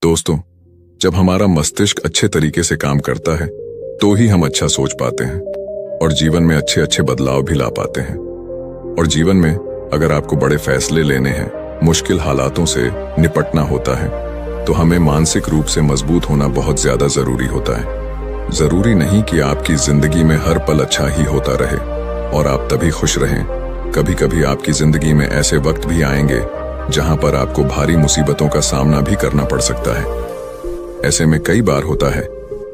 दोस्तों, जब हमारा मस्तिष्क अच्छे तरीके से काम करता है तो ही हम अच्छा सोच पाते हैं और जीवन में अच्छे अच्छे बदलाव भी ला पाते हैं। और जीवन में अगर आपको बड़े फैसले लेने हैं, मुश्किल हालातों से निपटना होता है, तो हमें मानसिक रूप से मजबूत होना बहुत ज्यादा जरूरी होता है। जरूरी नहीं कि आपकी जिंदगी में हर पल अच्छा ही होता रहे और आप तभी खुश रहें। कभी कभी आपकी जिंदगी में ऐसे वक्त भी आएंगे जहां पर आपको भारी मुसीबतों का सामना भी करना पड़ सकता है। ऐसे में कई बार होता है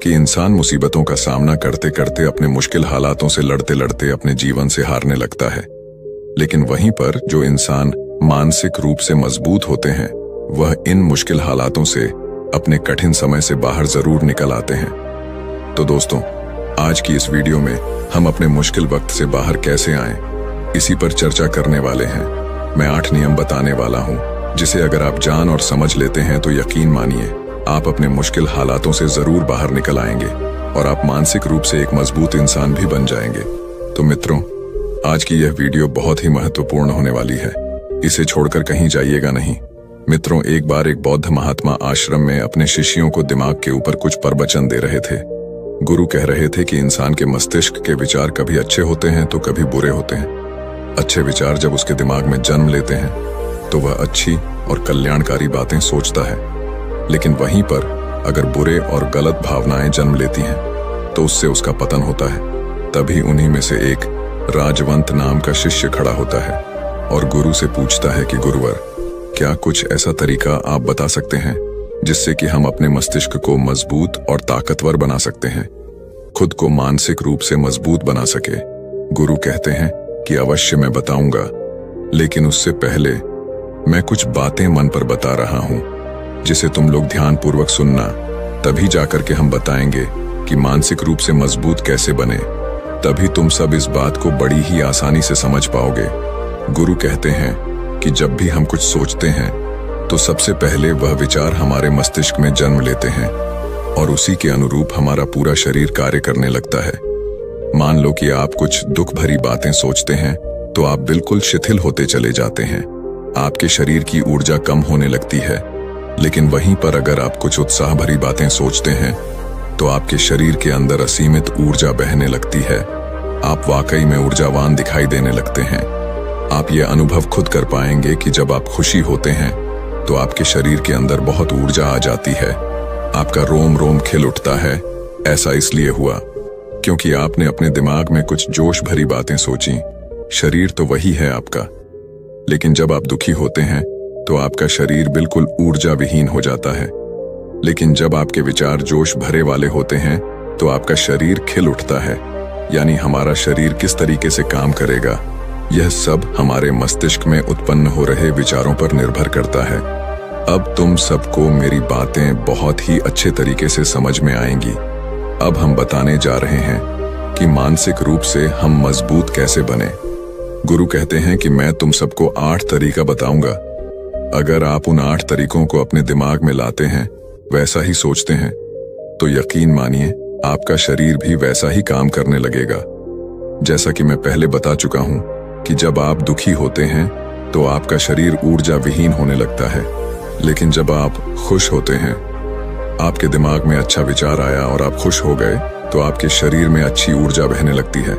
कि इंसान मुसीबतों का सामना करते करते अपने मुश्किल हालातों से लड़ते लड़ते अपने जीवन से हारने लगता है। लेकिन वहीं पर जो इंसान मानसिक रूप से मजबूत होते हैं, वह इन मुश्किल हालातों से अपने कठिन समय से बाहर जरूर निकल आते हैं। तो दोस्तों, आज की इस वीडियो में हम अपने मुश्किल वक्त से बाहर कैसे आएं, इसी पर चर्चा करने वाले हैं। मैं 8 नियम बताने वाला हूं, जिसे अगर आप जान और समझ लेते हैं तो यकीन मानिए आप अपने मुश्किल हालातों से जरूर बाहर निकल आएंगे और आप मानसिक रूप से एक मजबूत इंसान भी बन जाएंगे। तो मित्रों, आज की यह वीडियो बहुत ही महत्वपूर्ण होने वाली है, इसे छोड़कर कहीं जाइएगा नहीं। मित्रों, एक बार एक बौद्ध महात्मा आश्रम में अपने शिष्यों को दिमाग के ऊपर कुछ प्रवचन दे रहे थे। गुरु कह रहे थे कि इंसान के मस्तिष्क के विचार कभी अच्छे होते हैं तो कभी बुरे होते हैं। अच्छे विचार जब उसके दिमाग में जन्म लेते हैं तो वह अच्छी और कल्याणकारी बातें सोचता है, लेकिन वहीं पर अगर बुरे और गलत भावनाएं जन्म लेती हैं तो उससे उसका पतन होता है। तभी उन्हीं में से एक राजवंत नाम का शिष्य खड़ा होता है और गुरु से पूछता है कि गुरुवर, क्या कुछ ऐसा तरीका आप बता सकते हैं जिससे कि हम अपने मस्तिष्क को मजबूत और ताकतवर बना सकते हैं, खुद को मानसिक रूप से मजबूत बना सके। गुरु कहते हैं कि अवश्य मैं बताऊंगा, लेकिन उससे पहले मैं कुछ बातें मन पर बता रहा हूं जिसे तुम लोग ध्यानपूर्वक सुनना। तभी जाकर के हम बताएंगे कि मानसिक रूप से मजबूत कैसे बने। तभी तुम सब इस बात को बड़ी ही आसानी से समझ पाओगे। गुरु कहते हैं कि जब भी हम कुछ सोचते हैं तो सबसे पहले वह विचार हमारे मस्तिष्क में जन्म लेते हैं और उसी के अनुरूप हमारा पूरा शरीर कार्य करने लगता है। मान लो कि आप कुछ दुख भरी बातें सोचते हैं तो आप बिल्कुल शिथिल होते चले जाते हैं, आपके शरीर की ऊर्जा कम होने लगती है। लेकिन वहीं पर अगर आप कुछ उत्साह भरी बातें सोचते हैं तो आपके शरीर के अंदर असीमित ऊर्जा बहने लगती है। आप वाकई में ऊर्जावान दिखाई देने लगते हैं। आप ये अनुभव खुद कर पाएंगे कि जब आप खुशी होते हैं तो आपके शरीर के अंदर बहुत ऊर्जा आ जाती है, आपका रोम रोम खिल उठता है। ऐसा इसलिए हुआ क्योंकि आपने अपने दिमाग में कुछ जोश भरी बातें सोची। शरीर तो वही है आपका, लेकिन जब आप दुखी होते हैं तो आपका शरीर बिल्कुल ऊर्जा विहीन हो जाता है। लेकिन जब आपके विचार जोश भरे वाले होते हैं तो आपका शरीर खिल उठता है। यानी हमारा शरीर किस तरीके से काम करेगा, यह सब हमारे मस्तिष्क में उत्पन्न हो रहे विचारों पर निर्भर करता है। अब तुम सबको मेरी बातें बहुत ही अच्छे तरीके से समझ में आएंगी। अब हम बताने जा रहे हैं कि मानसिक रूप से हम मजबूत कैसे बने। गुरु कहते हैं कि मैं तुम सबको 8 तरीका बताऊंगा। अगर आप उन 8 तरीकों को अपने दिमाग में लाते हैं, वैसा ही सोचते हैं, तो यकीन मानिए आपका शरीर भी वैसा ही काम करने लगेगा। जैसा कि मैं पहले बता चुका हूं कि जब आप दुखी होते हैं तो आपका शरीर ऊर्जा विहीन होने लगता है, लेकिन जब आप खुश होते हैं, आपके दिमाग में अच्छा विचार आया और आप खुश हो गए, तो आपके शरीर में अच्छी ऊर्जा बहने लगती है।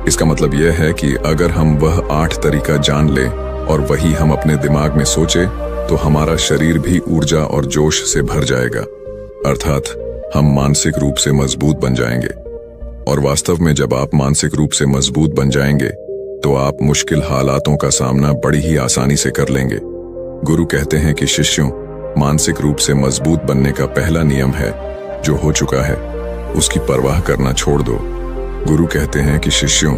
इसका मतलब यह है कि अगर हम वह 8 तरीका जान लें और वही हम अपने दिमाग में सोचे तो हमारा शरीर भी ऊर्जा और जोश से भर जाएगा, अर्थात हम मानसिक रूप से मजबूत बन जाएंगे। और वास्तव में जब आप मानसिक रूप से मजबूत बन जाएंगे तो आप मुश्किल हालातों का सामना बड़ी ही आसानी से कर लेंगे। गुरु कहते हैं कि शिष्यों, मानसिक रूप से मजबूत बनने का पहला नियम है, जो हो चुका है उसकी परवाह करना छोड़ दो। गुरु कहते हैं कि शिष्यों,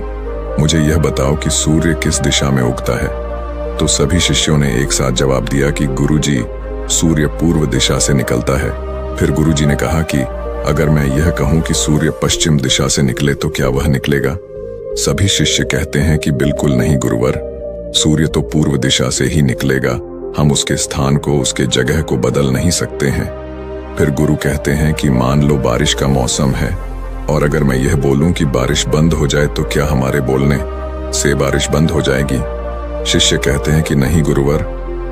मुझे यह बताओ कि सूर्य किस दिशा में उगता है। तो सभी शिष्यों ने एक साथ जवाब दिया कि गुरुजी, सूर्य पूर्व दिशा से निकलता है। फिर गुरुजी ने कहा कि अगर मैं यह कहूं कि सूर्य पश्चिम दिशा से निकले तो क्या वह निकलेगा? सभी शिष्य कहते हैं कि बिल्कुल नहीं गुरुवर, सूर्य तो पूर्व दिशा से ही निकलेगा, हम उसके स्थान को, उसके जगह को बदल नहीं सकते हैं। फिर गुरु कहते हैं कि मान लो बारिश का मौसम है और अगर मैं यह बोलूं कि बारिश बंद हो जाए तो क्या हमारे बोलने से बारिश बंद हो जाएगी? शिष्य कहते हैं कि नहीं गुरुवर,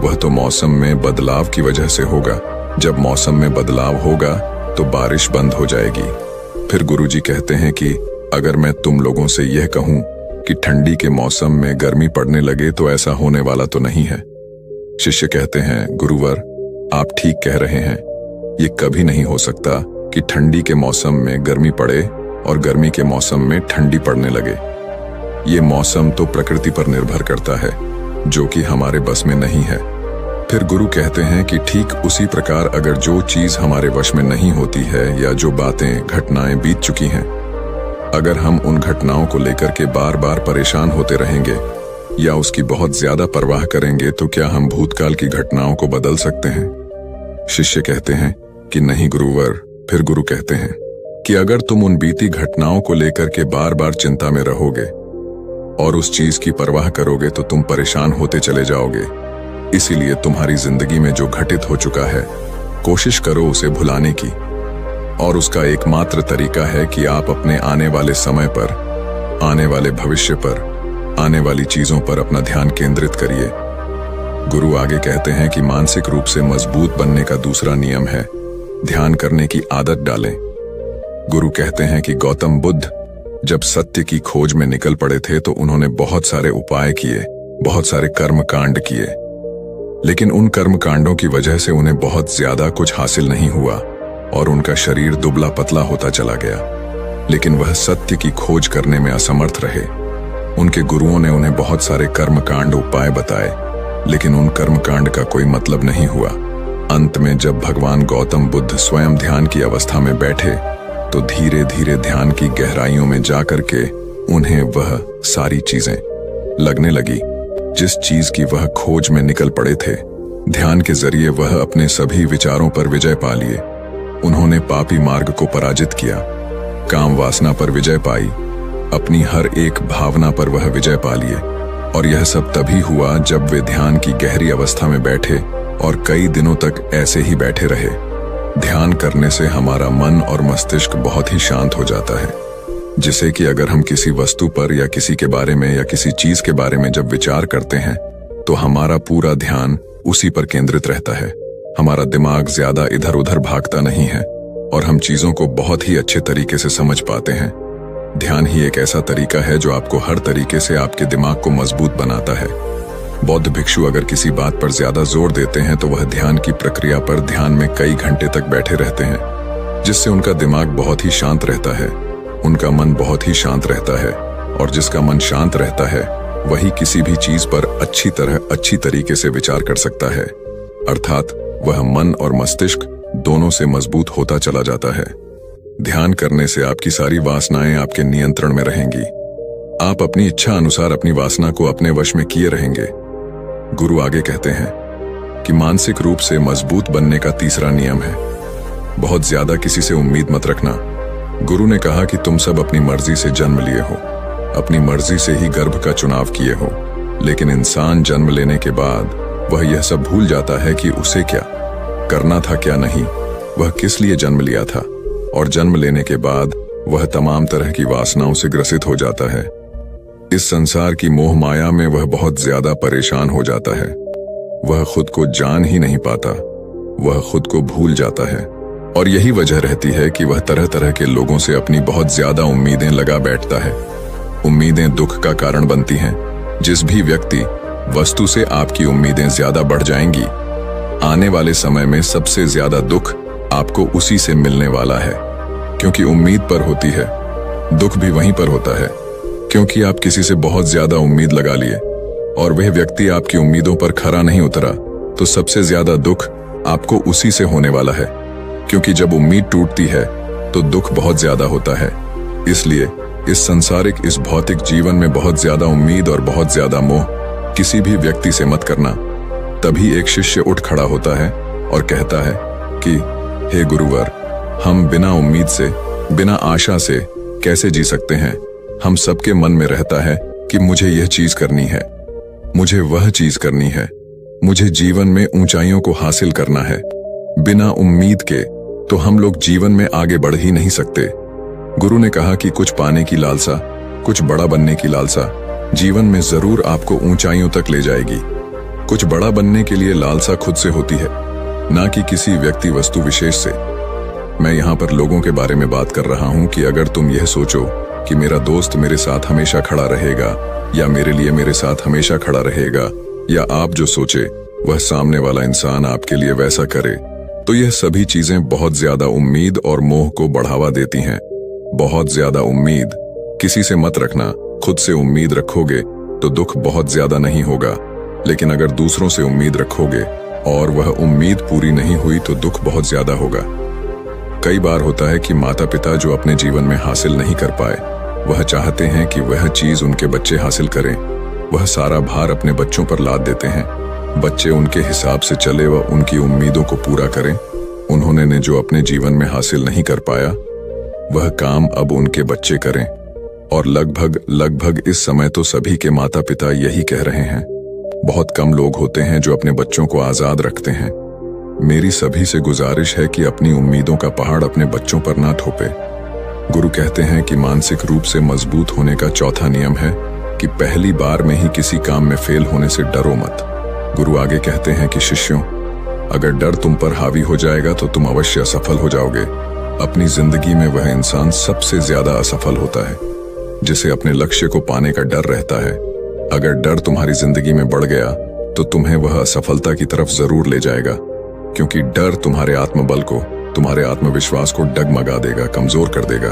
वह तो मौसम में बदलाव की वजह से होगा, जब मौसम में बदलाव होगा तो बारिश बंद हो जाएगी। फिर गुरुजी कहते हैं कि अगर मैं तुम लोगों से यह कहूं कि ठंडी के मौसम में गर्मी पड़ने लगे तो ऐसा होने वाला तो नहीं है। शिष्य कहते हैं, गुरुवर आप ठीक कह रहे हैं, ये कभी नहीं हो सकता कि ठंडी के मौसम में गर्मी पड़े और गर्मी के मौसम में ठंडी पड़ने लगे। ये मौसम तो प्रकृति पर निर्भर करता है, जो कि हमारे बस में नहीं है। फिर गुरु कहते हैं कि ठीक उसी प्रकार अगर जो चीज हमारे वश में नहीं होती है या जो बातें घटनाएं बीत चुकी हैं, अगर हम उन घटनाओं को लेकर के बार बार परेशान होते रहेंगे या उसकी बहुत ज्यादा परवाह करेंगे तो क्या हम भूतकाल की घटनाओं को बदल सकते हैं? शिष्य कहते हैं कि नहीं गुरुवर। फिर गुरु कहते हैं कि अगर तुम उन बीती घटनाओं को लेकर के बार बार चिंता में रहोगे और उस चीज की परवाह करोगे तो तुम परेशान होते चले जाओगे। इसीलिए तुम्हारी जिंदगी में जो घटित हो चुका है, कोशिश करो उसे भुलाने की, और उसका एकमात्र तरीका है कि आप अपने आने वाले समय पर, आने वाले भविष्य पर, आने वाली चीजों पर अपना ध्यान केंद्रित करिए। गुरु आगे कहते हैं कि मानसिक रूप से मजबूत बनने का दूसरा नियम है ध्यान करने की आदत डालें। गुरु कहते हैं कि गौतम बुद्ध जब सत्य की खोज में निकल पड़े थे तो उन्होंने बहुत सारे उपाय किए, बहुत सारे कर्म कांड किए, लेकिन उन कर्म कांडों की वजह से उन्हें बहुत ज्यादा कुछ हासिल नहीं हुआ और उनका शरीर दुबला पतला होता चला गया। लेकिन वह सत्य की खोज करने में असमर्थ रहे। उनके गुरुओं ने उन्हें बहुत सारे कर्म कांड उपाय बताए, लेकिन उन कर्म कांड का कोई मतलब नहीं हुआ। अंत में जब भगवान गौतम बुद्ध स्वयं ध्यान की अवस्था में बैठे तो धीरे धीरे ध्यान की गहराइयों में जाकर के उन्हें वह सारी चीजें लगने लगी जिस चीज की वह खोज में निकल पड़े थे। ध्यान के जरिए वह अपने सभी विचारों पर विजय पा लिए। उन्होंने पापी मार्ग को पराजित किया, काम वासना पर विजय पाई, अपनी हर एक भावना पर वह विजय पा लिए। और यह सब तभी हुआ जब वे ध्यान की गहरी अवस्था में बैठे और कई दिनों तक ऐसे ही बैठे रहे। ध्यान करने से हमारा मन और मस्तिष्क बहुत ही शांत हो जाता है, जिसे कि अगर हम किसी वस्तु पर या किसी के बारे में या किसी चीज के बारे में जब विचार करते हैं तो हमारा पूरा ध्यान उसी पर केंद्रित रहता है। हमारा दिमाग ज्यादा इधर उधर भागता नहीं है और हम चीजों को बहुत ही अच्छे तरीके से समझ पाते हैं। ध्यान ही एक ऐसा तरीका है जो आपको हर तरीके से आपके दिमाग को मजबूत बनाता है। बौद्ध भिक्षु अगर किसी बात पर ज्यादा जोर देते हैं तो वह ध्यान की प्रक्रिया पर ध्यान में कई घंटे तक बैठे रहते हैं, जिससे उनका दिमाग बहुत ही शांत रहता है, उनका मन बहुत ही शांत रहता है। और जिसका मन शांत रहता है वही किसी भी चीज पर अच्छी तरीके से विचार कर सकता है, अर्थात वह मन और मस्तिष्क दोनों से मजबूत होता चला जाता है। ध्यान करने से आपकी सारी वासनाएं आपके नियंत्रण में रहेंगी। आप अपनी इच्छा अनुसार अपनी वासना को अपने वश में किए रहेंगे। गुरु आगे कहते हैं कि मानसिक रूप से मजबूत बनने का तीसरा नियम है बहुत ज्यादा किसी से उम्मीद मत रखना। गुरु ने कहा कि तुम सब अपनी मर्जी से जन्म लिए हो, अपनी मर्जी से ही गर्भ का चुनाव किए हो, लेकिन इंसान जन्म लेने के बाद वह यह सब भूल जाता है कि उसे क्या करना था क्या नहीं, वह किस लिए जन्म लिया था। और जन्म लेने के बाद वह तमाम तरह की वासनाओं से ग्रसित हो जाता है। इस संसार की मोह माया में वह बहुत ज्यादा परेशान हो जाता है। वह खुद को जान ही नहीं पाता, वह खुद को भूल जाता है। और यही वजह रहती है कि वह तरह तरह के लोगों से अपनी बहुत ज्यादा उम्मीदें लगा बैठता है। उम्मीदें दुख का कारण बनती हैं। जिस भी व्यक्ति वस्तु से आपकी उम्मीदें ज्यादा बढ़ जाएंगी, आने वाले समय में सबसे ज्यादा दुख आपको उसी से मिलने वाला है, क्योंकि उम्मीद पर होती है। दुख भी वहीं पर होता है, क्योंकि आप किसी से बहुत ज्यादा उम्मीद लगा लिए और वह व्यक्ति आपकी उम्मीदों पर खरा नहीं उतरा, तो सबसे ज्यादा दुख आपको उसी से होने वाला है, क्योंकि जब उम्मीद टूटती है तो दुख बहुत ज्यादा होता है। इसलिए इस संसारिक, इस भौतिक जीवन में बहुत ज्यादा उम्मीद और बहुत ज्यादा मोह किसी भी व्यक्ति से मत करना। तभी एक शिष्य उठ खड़ा होता है और कहता है कि हे गुरुवर, हम बिना उम्मीद से, बिना आशा से कैसे जी सकते हैं। हम सबके मन में रहता है कि मुझे यह चीज करनी है, मुझे वह चीज करनी है, मुझे जीवन में ऊंचाइयों को हासिल करना है। बिना उम्मीद के तो हम लोग जीवन में आगे बढ़ ही नहीं सकते। गुरु ने कहा कि कुछ पाने की लालसा, कुछ बड़ा बनने की लालसा जीवन में जरूर आपको ऊंचाइयों तक ले जाएगी। कुछ बड़ा बनने के लिए लालसा खुद से होती है, ना कि किसी व्यक्ति वस्तु विशेष से। मैं यहाँ पर लोगों के बारे में बात कर रहा हूँ कि अगर तुम यह सोचो कि मेरा दोस्त मेरे साथ हमेशा खड़ा रहेगा या मेरे लिए मेरे साथ हमेशा खड़ा रहेगा, या आप जो सोचे वह सामने वाला इंसान आपके लिए वैसा करे, तो यह सभी चीजें बहुत ज्यादा उम्मीद और मोह को बढ़ावा देती हैं। बहुत ज्यादा उम्मीद किसी से मत रखना। खुद से उम्मीद रखोगे तो दुख बहुत ज्यादा नहीं होगा, लेकिन अगर दूसरों से उम्मीद रखोगे और वह उम्मीद पूरी नहीं हुई तो दुख बहुत ज्यादा होगा। कई बार होता है कि माता पिता जो अपने जीवन में हासिल नहीं कर पाए, वह चाहते हैं कि वह चीज उनके बच्चे हासिल करें। वह सारा भार अपने बच्चों पर लाद देते हैं। बच्चे उनके हिसाब से चले व उनकी उम्मीदों को पूरा करें। उन्होंने ने जो अपने जीवन में हासिल नहीं कर पाया, वह काम अब उनके बच्चे करें। और लगभग इस समय तो सभी के माता पिता यही कह रहे हैं। बहुत कम लोग होते हैं जो अपने बच्चों को आजाद रखते हैं। मेरी सभी से गुजारिश है कि अपनी उम्मीदों का पहाड़ अपने बच्चों पर ना थोपे। गुरु कहते हैं कि मानसिक रूप से मजबूत होने का चौथा नियम है कि पहली बार में ही किसी काम में फेल होने से डरो मत। गुरु आगे कहते हैं कि शिष्यों, अगर डर तुम पर हावी हो जाएगा तो तुम अवश्य असफल हो जाओगे। अपनी जिंदगी में वह इंसान सबसे ज्यादा असफल होता है जिसे अपने लक्ष्य को पाने का डर रहता है। अगर डर तुम्हारी जिंदगी में बढ़ गया तो तुम्हें वह असफलता की तरफ जरूर ले जाएगा, क्योंकि डर तुम्हारे आत्मबल को, तुम्हारे आत्मविश्वास को डगमगा देगा, कमजोर कर देगा।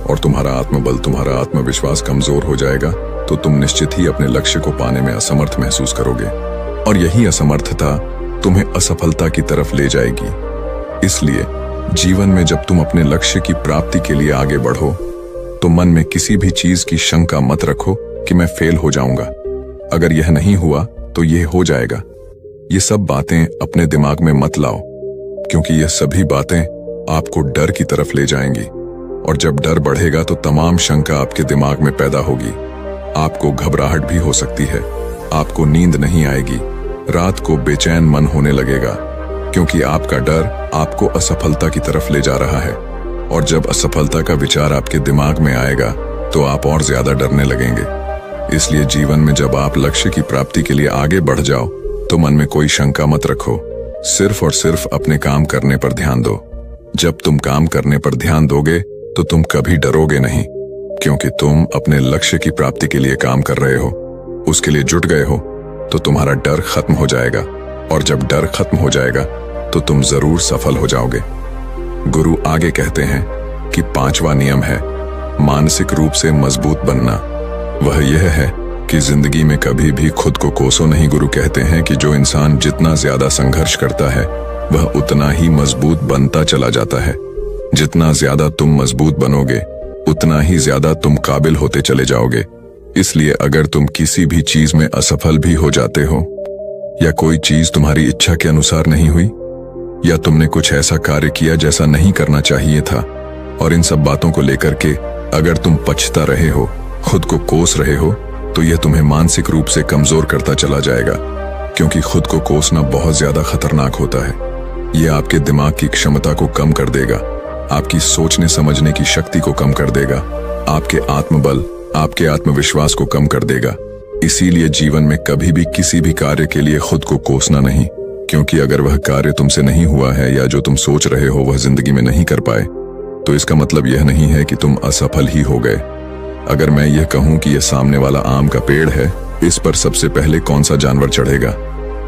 और तुम्हारा आत्मबल, तुम्हारा आत्मविश्वास कमजोर हो जाएगा तो तुम निश्चित ही अपने लक्ष्य को पाने में असमर्थ महसूस करोगे, और यही असमर्थता तुम्हें असफलता की तरफ ले जाएगी। इसलिए जीवन में जब तुम अपने लक्ष्य की प्राप्ति के लिए आगे बढ़ो तो मन में किसी भी चीज की शंका मत रखो कि मैं फेल हो जाऊंगा। अगर यह नहीं हुआ तो यह हो जाएगा। ये सब बातें अपने दिमाग में मत लाओ, क्योंकि यह सभी बातें आपको डर की तरफ ले जाएंगी। और जब डर बढ़ेगा तो तमाम शंका आपके दिमाग में पैदा होगी। आपको घबराहट भी हो सकती है, आपको नींद नहीं आएगी, रात को बेचैन मन होने लगेगा, क्योंकि आपका डर आपको असफलता की तरफ ले जा रहा है। और जब असफलता का विचार आपके दिमाग में आएगा तो आप और ज्यादा डरने लगेंगे। इसलिए जीवन में जब आप लक्ष्य की प्राप्ति के लिए आगे बढ़ जाओ तो मन में कोई शंका मत रखो, सिर्फ और सिर्फ अपने काम करने पर ध्यान दो। जब तुम काम करने पर ध्यान दोगे तो तुम कभी डरोगे नहीं, क्योंकि तुम अपने लक्ष्य की प्राप्ति के लिए काम कर रहे हो, उसके लिए जुट गए हो, तो तुम्हारा डर खत्म हो जाएगा। और जब डर खत्म हो जाएगा तो तुम जरूर सफल हो जाओगे। गुरु आगे कहते हैं कि 5वां नियम है मानसिक रूप से मजबूत बनना। वह यह है कि जिंदगी में कभी भी खुद को कोसो नहीं। गुरु कहते हैं कि जो इंसान जितना ज्यादा संघर्ष करता है वह उतना ही मजबूत बनता चला जाता है। जितना ज्यादा तुम मजबूत बनोगे उतना ही ज्यादा तुम काबिल होते चले जाओगे। इसलिए अगर तुम किसी भी चीज में असफल भी हो जाते हो, या कोई चीज तुम्हारी इच्छा के अनुसार नहीं हुई, या तुमने कुछ ऐसा कार्य किया जैसा नहीं करना चाहिए था, और इन सब बातों को लेकर के अगर तुम पछता रहे हो, खुद को कोस रहे हो, तो यह तुम्हें मानसिक रूप से कमजोर करता चला जाएगा, क्योंकि खुद को कोसना बहुत ज्यादा खतरनाक होता है। यह आपके दिमाग की क्षमता को कम कर देगा, आपकी सोचने समझने की शक्ति को कम कर देगा, आपके आत्मबल, आपके आत्मविश्वास को कम कर देगा। इसीलिए जीवन में कभी भी किसी भी कार्य के लिए खुद को कोसना नहीं, क्योंकि अगर वह कार्य तुमसे नहीं हुआ है या जो तुम सोच रहे हो वह जिंदगी में नहीं कर पाए, तो इसका मतलब यह नहीं है कि तुम असफल ही हो गए। अगर मैं यह कहूं कि यह सामने वाला आम का पेड़ है, इस पर सबसे पहले कौन सा जानवर चढ़ेगा?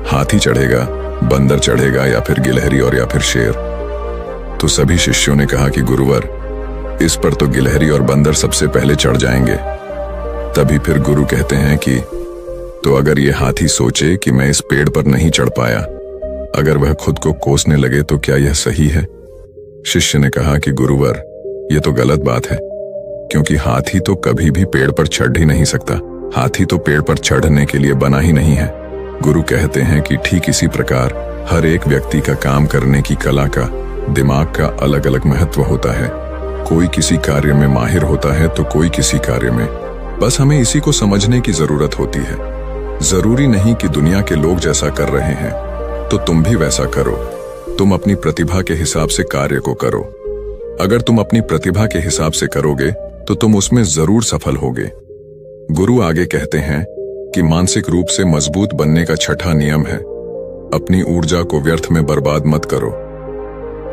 हाथी चढ़ेगा, बंदर चढ़ेगा, या फिर गिलहरी और या फिर शेर? तो सभी शिष्यों ने कहा कि गुरुवर, इस पर तो गिलहरी और बंदर सबसे पहले चढ़ जाएंगे। तभी फिर गुरु कहते हैं कि तो अगर यह हाथी सोचे कि मैं इस पेड़ पर नहीं चढ़ पाया, अगर वह खुद को कोसने लगे, तो क्या यह सही है? शिष्य ने कहा कि गुरुवर, यह तो गलत बात है, क्योंकि हाथी तो कभी भी पेड़ पर चढ़ ही नहीं सकता। हाथी तो पेड़ पर चढ़ने के लिए बना ही नहीं है। गुरु कहते हैं कि ठीक इसी प्रकार हर एक व्यक्ति का काम करने की कला का, दिमाग का अलग अलग महत्व होता है। कोई किसी कार्य में माहिर होता है तो कोई किसी कार्य में। बस हमें इसी को समझने की जरूरत होती है। जरूरी नहीं कि दुनिया के लोग जैसा कर रहे हैं तो तुम भी वैसा करो। तुम अपनी प्रतिभा के हिसाब से कार्य को करो। अगर तुम अपनी प्रतिभा के हिसाब से करोगे तो तुम उसमें जरूर सफल होगे। गुरु आगे कहते हैं कि मानसिक रूप से मजबूत बनने का छठा नियम है अपनी ऊर्जा को व्यर्थ में बर्बाद मत करो।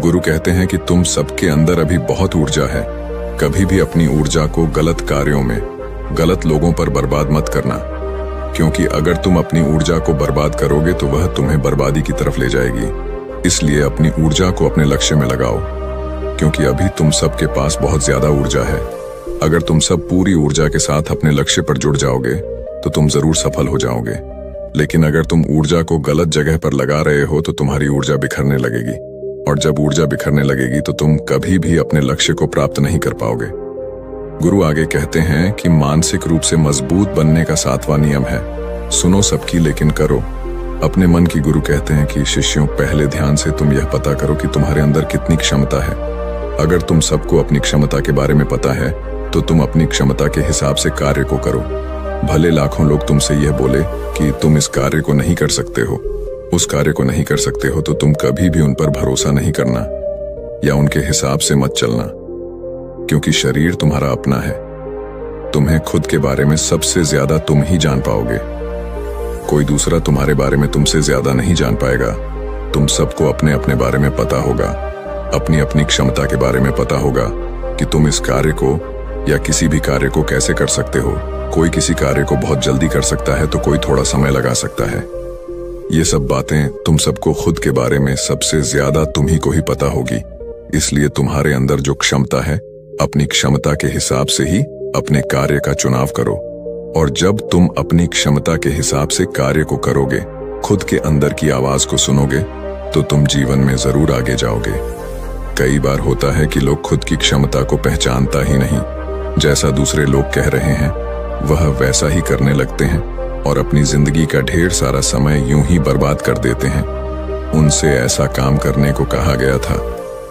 गुरु कहते हैं कि तुम सबके अंदर अभी बहुत ऊर्जा है। कभी भी अपनी ऊर्जा को गलत कार्यों में, गलत लोगों पर बर्बाद मत करना, क्योंकि अगर तुम अपनी ऊर्जा को बर्बाद करोगे तो वह तुम्हें बर्बादी की तरफ ले जाएगी। इसलिए अपनी ऊर्जा को अपने लक्ष्य में लगाओ, क्योंकि अभी तुम सबके पास बहुत ज्यादा ऊर्जा है। अगर तुम सब पूरी ऊर्जा के साथ अपने लक्ष्य पर जुड़ जाओगे तो तुम जरूर सफल हो जाओगे। लेकिन अगर तुम ऊर्जा को गलत जगह पर लगा रहे हो तो तुम्हारी ऊर्जा बिखरने लगेगी, और जब ऊर्जा बिखरने लगेगी तो तुम कभी भी अपने लक्ष्य को प्राप्त नहीं कर पाओगे। गुरु आगे कहते हैं कि मानसिक रूप से मजबूत बनने का 7वां नियम है, सुनो सबकी लेकिन करो अपने मन की। गुरु कहते हैं कि शिष्यों, पहले ध्यान से तुम यह पता करो कि तुम्हारे अंदर कितनी क्षमता है। अगर तुम सबको अपनी क्षमता के बारे में पता है तो तुम अपनी क्षमता के हिसाब से कार्य को करो। भले लाखों लोग तुमसे यह बोले कि तुम इस कार्य को नहीं कर सकते हो, उस कार्य को नहीं कर सकते हो, तो तुम कभी भी उन पर भरोसा नहीं करना या उनके हिसाब से मत चलना, क्योंकि शरीर तुम्हारा अपना है। तुम्हें खुद के बारे में सबसे ज्यादा तुम ही जान पाओगे। कोई दूसरा तुम्हारे बारे में तुमसे ज्यादा नहीं जान पाएगा। तुम सबको अपने अपने बारे में पता होगा, अपनी अपनी क्षमता के बारे में पता होगा कि तुम इस कार्य को या किसी भी कार्य को कैसे कर सकते हो। कोई किसी कार्य को बहुत जल्दी कर सकता है तो कोई थोड़ा समय लगा सकता है। ये सब बातें तुम सबको खुद के बारे में सबसे ज्यादा तुम ही को ही पता होगी। इसलिए तुम्हारे अंदर जो क्षमता है, अपनी क्षमता के हिसाब से ही अपने कार्य का चुनाव करो। और जब तुम अपनी क्षमता के हिसाब से कार्य को करोगे, खुद के अंदर की आवाज को सुनोगे, तो तुम जीवन में जरूर आगे जाओगे। कई बार होता है कि लोग खुद की क्षमता को पहचानता ही नहीं। जैसा दूसरे लोग कह रहे हैं वह वैसा ही करने लगते हैं और अपनी जिंदगी का ढेर सारा समय यूं ही बर्बाद कर देते हैं। उनसे ऐसा काम करने को कहा गया था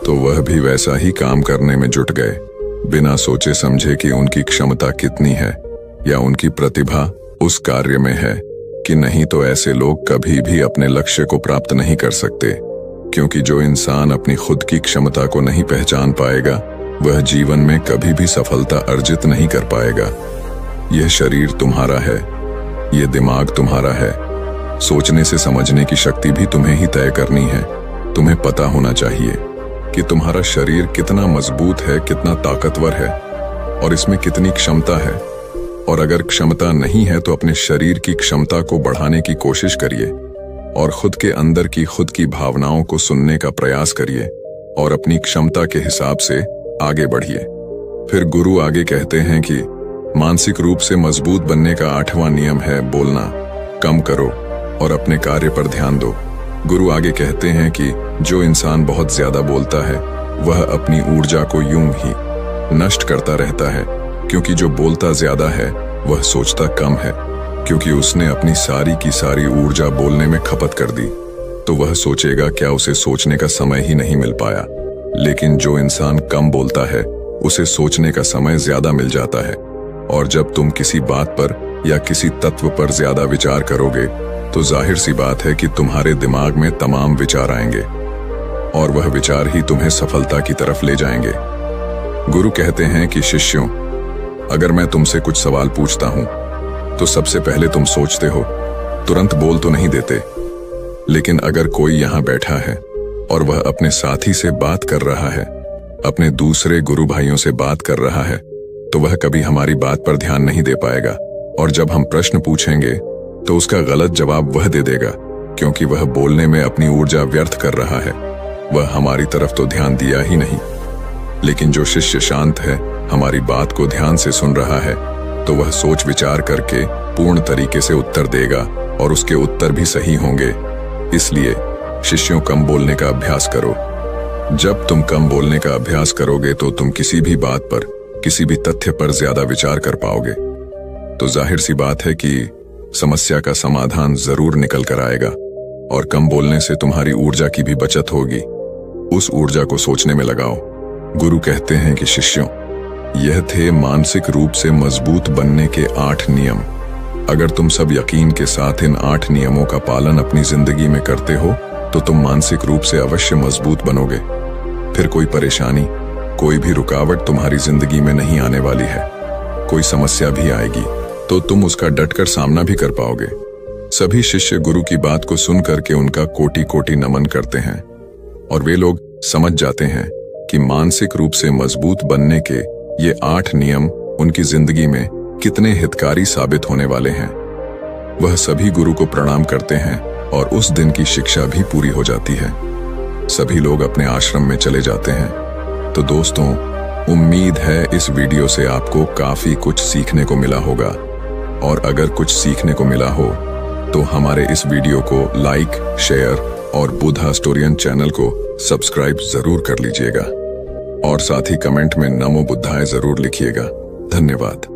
तो वह भी वैसा ही काम करने में जुट गए, बिना सोचे समझे कि उनकी क्षमता कितनी है या उनकी प्रतिभा उस कार्य में है कि नहीं। तो ऐसे लोग कभी भी अपने लक्ष्य को प्राप्त नहीं कर सकते, क्योंकि जो इंसान अपनी खुद की क्षमता को नहीं पहचान पाएगा वह जीवन में कभी भी सफलता अर्जित नहीं कर पाएगा। यह शरीर तुम्हारा है, यह दिमाग तुम्हारा है। सोचने से समझने की शक्ति भी तुम्हें ही तय करनी है। तुम्हें पता होना चाहिए कि तुम्हारा शरीर कितना मजबूत है, कितना ताकतवर है और इसमें कितनी क्षमता है। और अगर क्षमता नहीं है तो अपने शरीर की क्षमता को बढ़ाने की कोशिश करिए और खुद के अंदर की खुद की भावनाओं को सुनने का प्रयास करिए और अपनी क्षमता के हिसाब से आगे बढ़िए। फिर गुरु आगे कहते हैं कि मानसिक रूप से मजबूत बनने का 8वां नियम है, बोलना कम करो और अपने कार्य पर ध्यान दो। गुरु आगे कहते हैं कि जो इंसान बहुत ज्यादा बोलता है वह अपनी ऊर्जा को यूं ही नष्ट करता रहता है, क्योंकि जो बोलता ज्यादा है वह सोचता कम है। क्योंकि उसने अपनी सारी की सारी ऊर्जा बोलने में खपत कर दी तो वह सोचेगा क्या उसे सोचने का समय ही नहीं मिल पाया। लेकिन जो इंसान कम बोलता है उसे सोचने का समय ज्यादा मिल जाता है। और जब तुम किसी बात पर या किसी तत्व पर ज्यादा विचार करोगे तो जाहिर सी बात है कि तुम्हारे दिमाग में तमाम विचार आएंगे और वह विचार ही तुम्हें सफलता की तरफ ले जाएंगे। गुरु कहते हैं कि शिष्यों, अगर मैं तुमसे कुछ सवाल पूछता हूं तो सबसे पहले तुम सोचते हो, तुरंत बोल तो नहीं देते। लेकिन अगर कोई यहां बैठा है और वह अपने साथी से बात कर रहा है, अपने दूसरे गुरु भाइयों से बात कर रहा है, तो वह कभी हमारी बात पर ध्यान नहीं दे पाएगा। और जब हम प्रश्न पूछेंगे तो उसका गलत जवाब वह दे देगा, क्योंकि वह बोलने में अपनी ऊर्जा व्यर्थ कर रहा है। वह हमारी तरफ तो ध्यान दिया ही नहीं। लेकिन जो शिष्य शांत है, हमारी बात को ध्यान से सुन रहा है, तो वह सोच विचार करके पूर्ण तरीके से उत्तर देगा और उसके उत्तर भी सही होंगे। इसलिए शिष्यों, कम बोलने का अभ्यास करो। जब तुम कम बोलने का अभ्यास करोगे तो तुम किसी भी बात पर, किसी भी तथ्य पर ज्यादा विचार कर पाओगे। तो जाहिर सी बात है कि समस्या का समाधान जरूर निकल कर आएगा और कम बोलने से तुम्हारी ऊर्जा की भी बचत होगी। उस ऊर्जा को सोचने में लगाओ। गुरु कहते हैं कि शिष्यों, यह थे मानसिक रूप से मजबूत बनने के 8 नियम। अगर तुम सब यकीन के साथ इन 8 नियमों का पालन अपनी जिंदगी में करते हो तो तुम मानसिक रूप से अवश्य मजबूत बनोगे। फिर कोई परेशानी, कोई भी रुकावट तुम्हारी जिंदगी में नहीं आने वाली है। कोई समस्या भी आएगी तो तुम उसका डटकर सामना भी कर पाओगे। सभी शिष्य गुरु की बात को सुन करके उनका कोटि कोटि नमन करते हैं और वे लोग समझ जाते हैं कि मानसिक रूप से मजबूत बनने के ये 8 नियम उनकी जिंदगी में कितने हितकारी साबित होने वाले हैं। वह सभी गुरु को प्रणाम करते हैं और उस दिन की शिक्षा भी पूरी हो जाती है। सभी लोग अपने आश्रम में चले जाते हैं। तो दोस्तों, उम्मीद है इस वीडियो से आपको काफी कुछ सीखने को मिला होगा, और अगर कुछ सीखने को मिला हो तो हमारे इस वीडियो को लाइक, शेयर और बुद्धा स्टोरियन चैनल को सब्सक्राइब जरूर कर लीजिएगा और साथ ही कमेंट में नमो बुद्धाय जरूर लिखिएगा। धन्यवाद।